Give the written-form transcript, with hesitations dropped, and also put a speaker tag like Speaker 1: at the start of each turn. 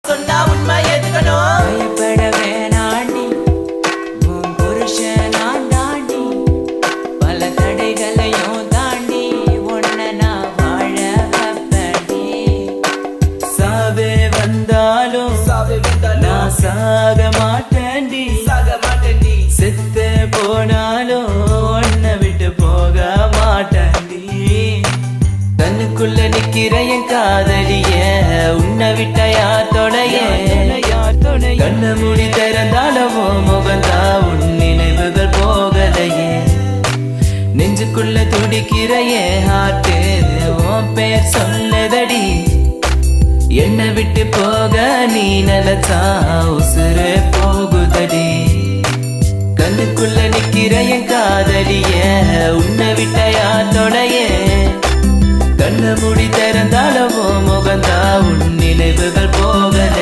Speaker 1: சொன்னா உண்மை ஏத்துக்கணும். பயப்பட வேணாண்டி, உன் புருஷன் நான் தாண்டி, பல தடைகளையும் தாண்டி உன்னை நான் வாழ வைப்பேன்டி. சாவே வந்தாலும் நான் சாக மாட்டேன்டி, செத்து போனாலும் உன்னை விட்டு போக மாட்டேன்டி. கண்ணுக்குள்ள நிக்கிற என் காதலிய உன்னை விட்ட யார் தொடைய, கண்ண மூடி திறந்தாலவோ முகந்தா உன் நினைவுகள் போகலையே. நெஞ்சுக்குள்ள துடிக்கிற என் ஹார்ட் உன் பேர் சொல்லுதடி. என்னை விட்டு போக நீ நினைச்சா உசுறு போகுதடி. கண்ணுக்குள்ள நிக்கிற என் காதலிய உன்னை விட்ட யார் தொடைய, கண்ண மூடி திறந்தாலவோ முகந்தா உன் நினைவுகள் போகல.